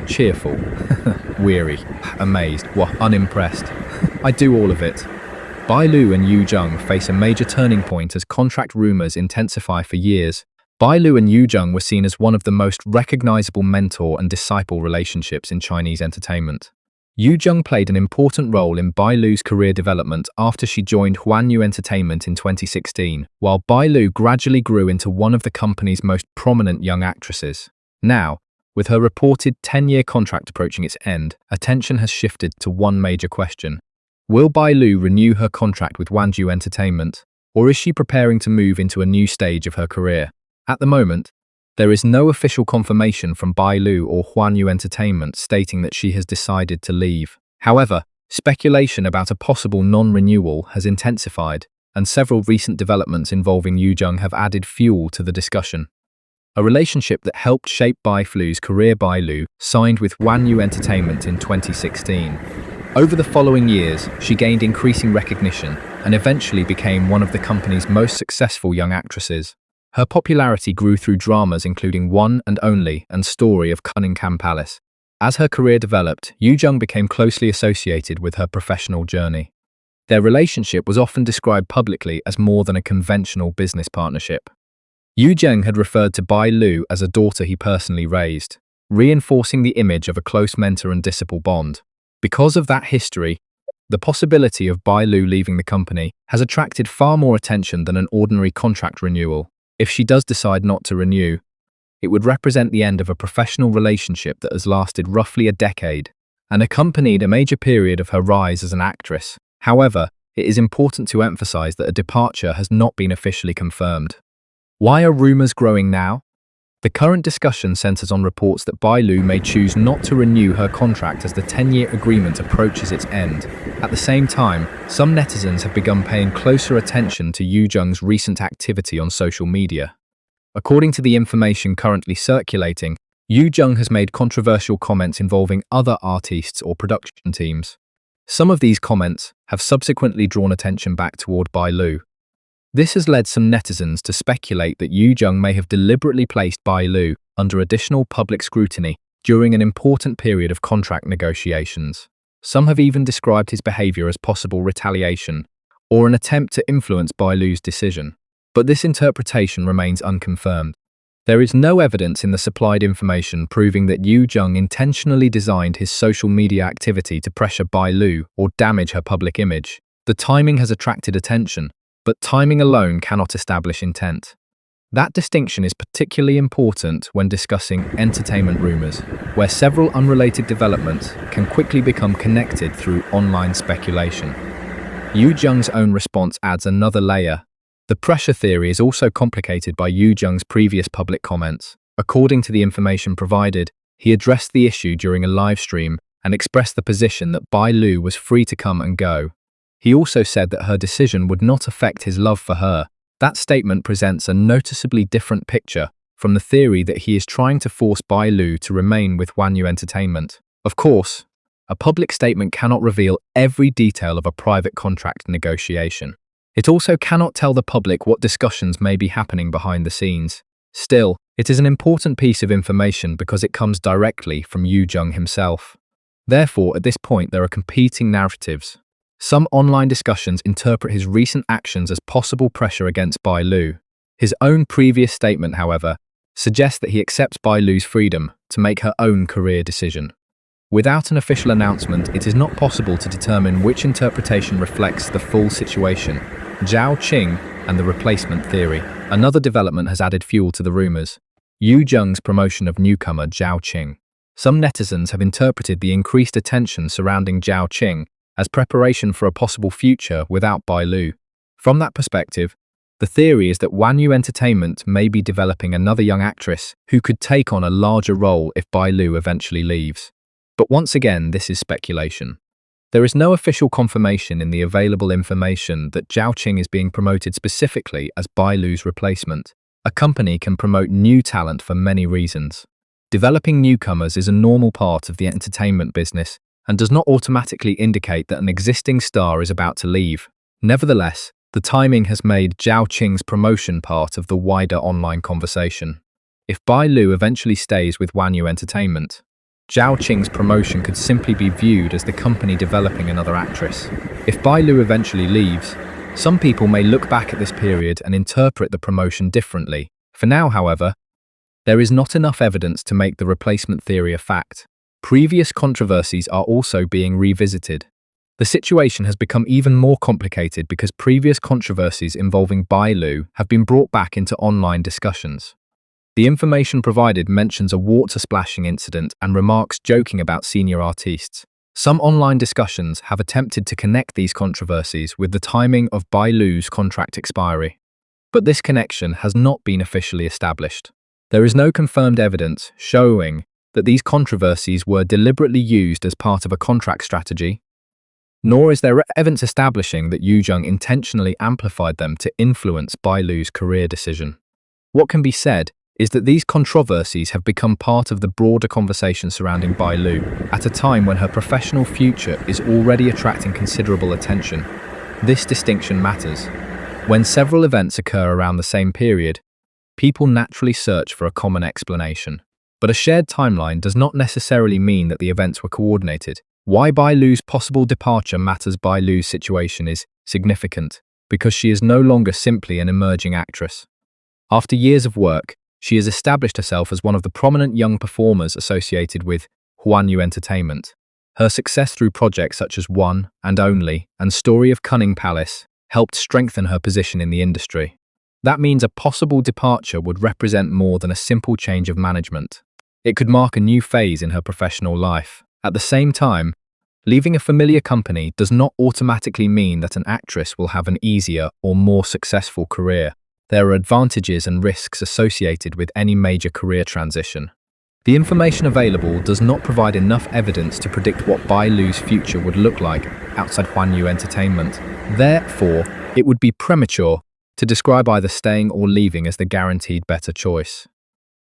cheerful, weary, amazed, unimpressed. I do all of it. Bai Lu and Yu Zheng face a major turning point as contract rumors intensify for years. Bai Lu and Yu Zheng were seen as one of the most recognizable mentor and disciple relationships in Chinese entertainment. Yu Zheng played an important role in Bai Lu's career development after she joined Huanyu Entertainment in 2016, while Bai Lu gradually grew into one of the company's most prominent young actresses. Now, with her reported 10-year contract approaching its end, attention has shifted to one major question. Will Bai Lu renew her contract with Huanyu Entertainment, or is she preparing to move into a new stage of her career? At the moment, there is no official confirmation from Bai Lu or Huanyu Entertainment stating that she has decided to leave. However, speculation about a possible non-renewal has intensified, and several recent developments involving Yu Zheng have added fuel to the discussion. A relationship that helped shape Bai Lu's career. Bai Lu signed with Huanyu Entertainment in 2016. Over the following years, she gained increasing recognition and eventually became one of the company's most successful young actresses. Her popularity grew through dramas including One and Only and Story of Cunningham Palace. As her career developed, Yu Zheng became closely associated with her professional journey. Their relationship was often described publicly as more than a conventional business partnership. Yu Zheng had referred to Bai Lu as a daughter he personally raised, reinforcing the image of a close mentor and disciple bond. Because of that history, the possibility of Bai Lu leaving the company has attracted far more attention than an ordinary contract renewal. If she does decide not to renew, it would represent the end of a professional relationship that has lasted roughly a decade and accompanied a major period of her rise as an actress. However, it is important to emphasize that a departure has not been officially confirmed. Why are rumors growing now? The current discussion centers on reports that Bai Lu may choose not to renew her contract as the 10-year agreement approaches its end. At the same time, some netizens have begun paying closer attention to Yu Zheng's recent activity on social media. According to the information currently circulating, Yu Zheng has made controversial comments involving other artists or production teams. Some of these comments have subsequently drawn attention back toward Bai Lu. This has led some netizens to speculate that Yu Zheng may have deliberately placed Bai Lu under additional public scrutiny during an important period of contract negotiations. Some have even described his behavior as possible retaliation or an attempt to influence Bai Lu's decision. But this interpretation remains unconfirmed. There is no evidence in the supplied information proving that Yu Zheng intentionally designed his social media activity to pressure Bai Lu or damage her public image. The timing has attracted attention, but timing alone cannot establish intent. That distinction is particularly important when discussing entertainment rumors, where several unrelated developments can quickly become connected through online speculation. Yu Zheng's own response adds another layer. The pressure theory is also complicated by Yu Zheng's previous public comments. According to the information provided, he addressed the issue during a live stream and expressed the position that Bai Lu was free to come and go. He also said that her decision would not affect his love for her. That statement presents a noticeably different picture from the theory that he is trying to force Bai Lu to remain with Huanyu Entertainment. Of course, a public statement cannot reveal every detail of a private contract negotiation. It also cannot tell the public what discussions may be happening behind the scenes. Still, it is an important piece of information because it comes directly from Yu Zheng himself. Therefore, at this point, there are competing narratives. Some online discussions interpret his recent actions as possible pressure against Bai Lu. His own previous statement, however, suggests that he accepts Bai Lu's freedom to make her own career decision. Without an official announcement, it is not possible to determine which interpretation reflects the full situation. Zhao Qing and the replacement theory. Another development has added fuel to the rumors. Yu Zheng's promotion of newcomer Zhao Qing. Some netizens have interpreted the increased attention surrounding Zhao Qing as preparation for a possible future without Bai Lu. From that perspective, the theory is that Huanyu Entertainment may be developing another young actress who could take on a larger role if Bai Lu eventually leaves. But once again, this is speculation. There is no official confirmation in the available information that Zhao Qing is being promoted specifically as Bai Lu's replacement. A company can promote new talent for many reasons. Developing newcomers is a normal part of the entertainment business and does not automatically indicate that an existing star is about to leave. Nevertheless, the timing has made Zhao Qing's promotion part of the wider online conversation. If Bai Lu eventually stays with Huanyu Entertainment, Zhao Qing's promotion could simply be viewed as the company developing another actress. If Bai Lu eventually leaves, some people may look back at this period and interpret the promotion differently. For now, however, there is not enough evidence to make the replacement theory a fact. Previous controversies are also being revisited. The situation has become even more complicated because previous controversies involving Bai Lu have been brought back into online discussions. The information provided mentions a water-splashing incident and remarks joking about senior artists. Some online discussions have attempted to connect these controversies with the timing of Bai Lu's contract expiry. But this connection has not been officially established. There is no confirmed evidence showing that these controversies were deliberately used as part of a contract strategy, nor is there evidence establishing that Yu Zheng intentionally amplified them to influence Bai Lu's career decision. What can be said is that these controversies have become part of the broader conversation surrounding Bai Lu at a time when her professional future is already attracting considerable attention. This distinction matters. When several events occur around the same period, people naturally search for a common explanation. But a shared timeline does not necessarily mean that the events were coordinated. Why Bai Lu's possible departure matters. Bai Lu's situation is significant because she is no longer simply an emerging actress. After years of work, she has established herself as one of the prominent young performers associated with Huanyu Entertainment. Her success through projects such as One and Only and Story of Cunning Palace helped strengthen her position in the industry. That means a possible departure would represent more than a simple change of management. It could mark a new phase in her professional life. At the same time, leaving a familiar company does not automatically mean that an actress will have an easier or more successful career. There are advantages and risks associated with any major career transition. The information available does not provide enough evidence to predict what Bai Lu's future would look like outside Huanyu Entertainment. Therefore, it would be premature to describe either staying or leaving as the guaranteed better choice.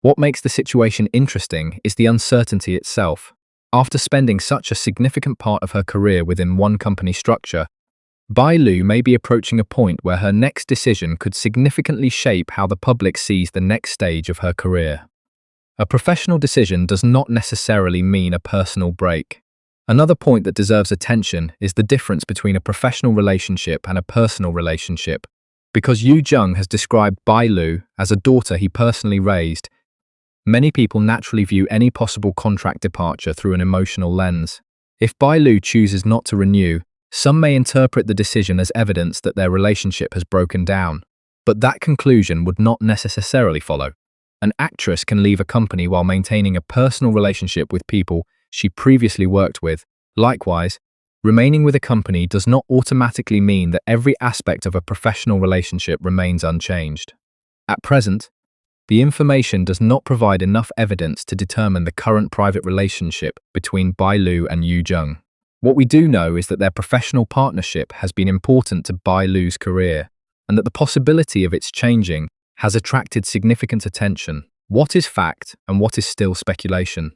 What makes the situation interesting is the uncertainty itself. After spending such a significant part of her career within one company structure, Bai Lu may be approaching a point where her next decision could significantly shape how the public sees the next stage of her career. A professional decision does not necessarily mean a personal break. Another point that deserves attention is the difference between a professional relationship and a personal relationship. Because Yu Zheng has described Bai Lu as a daughter he personally raised, many people naturally view any possible contract departure through an emotional lens. If Bai Lu chooses not to renew, some may interpret the decision as evidence that their relationship has broken down. But that conclusion would not necessarily follow. An actress can leave a company while maintaining a personal relationship with people she previously worked with. Likewise, remaining with a company does not automatically mean that every aspect of a professional relationship remains unchanged. At present, the information does not provide enough evidence to determine the current private relationship between Bai Lu and Yu Zheng. What we do know is that their professional partnership has been important to Bai Lu's career, and that the possibility of its changing has attracted significant attention. What is fact and what is still speculation?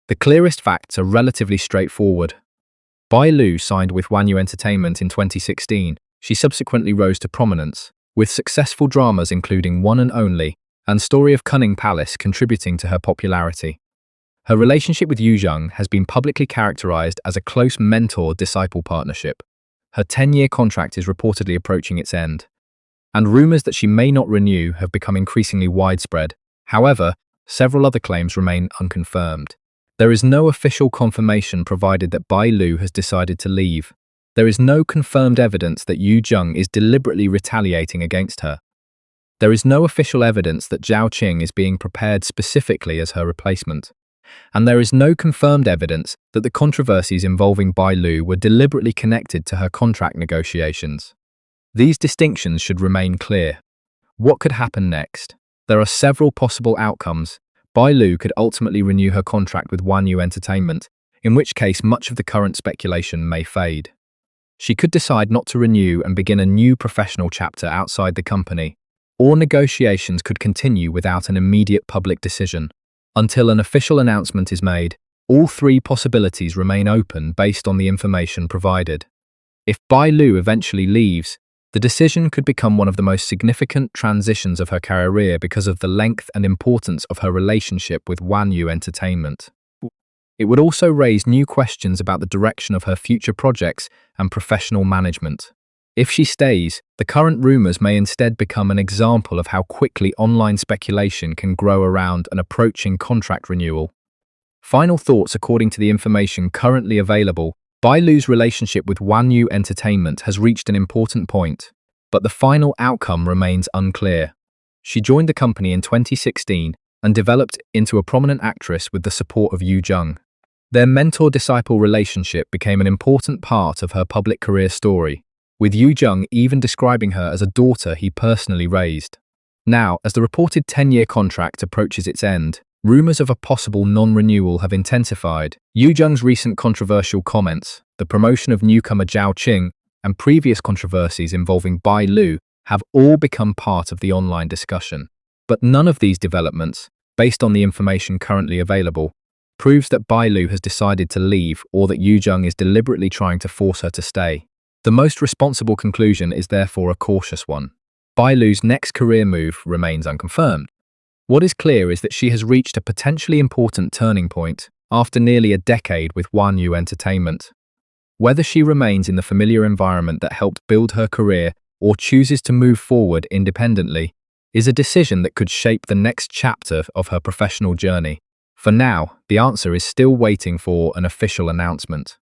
The clearest facts are relatively straightforward. Bai Lu signed with Huanyu Entertainment in 2016. She subsequently rose to prominence, with successful dramas including One and Only and Story of Cunning Palace contributing to her popularity. Her relationship with Yu Zheng has been publicly characterized as a close mentor-disciple partnership. Her 10-year contract is reportedly approaching its end, and rumors that she may not renew have become increasingly widespread. However, several other claims remain unconfirmed. There is no official confirmation provided that Bai Lu has decided to leave. There is no confirmed evidence that Yu Zheng is deliberately retaliating against her. There is no official evidence that Zhao Qing is being prepared specifically as her replacement. And there is no confirmed evidence that the controversies involving Bai Lu were deliberately connected to her contract negotiations. These distinctions should remain clear. What could happen next? There are several possible outcomes. Bai Lu could ultimately renew her contract with Huanyu Entertainment, in which case much of the current speculation may fade. She could decide not to renew and begin a new professional chapter outside the company, or negotiations could continue without an immediate public decision. Until an official announcement is made, all three possibilities remain open based on the information provided. If Bai Lu eventually leaves, the decision could become one of the most significant transitions of her career because of the length and importance of her relationship with Huanyu Entertainment. It would also raise new questions about the direction of her future projects and professional management. If she stays, the current rumors may instead become an example of how quickly online speculation can grow around an approaching contract renewal. Final thoughts. According to the information currently available, Bai Lu's relationship with Huanyu Entertainment has reached an important point, but the final outcome remains unclear. She joined the company in 2016 and developed into a prominent actress with the support of Yu Zheng. Their mentor-disciple relationship became an important part of her public career story, with Yu Zheng even describing her as a daughter he personally raised. Now, as the reported 10-year contract approaches its end, rumors of a possible non-renewal have intensified. Yu Zheng's recent controversial comments, the promotion of newcomer Zhao Qing, and previous controversies involving Bai Lu have all become part of the online discussion. But none of these developments, based on the information currently available, proves that Bai Lu has decided to leave or that Yu Zheng is deliberately trying to force her to stay. The most responsible conclusion is therefore a cautious one. Bai Lu's next career move remains unconfirmed. What is clear is that she has reached a potentially important turning point after nearly a decade with Huanyu Entertainment. Whether she remains in the familiar environment that helped build her career or chooses to move forward independently is a decision that could shape the next chapter of her professional journey. For now, the answer is still waiting for an official announcement.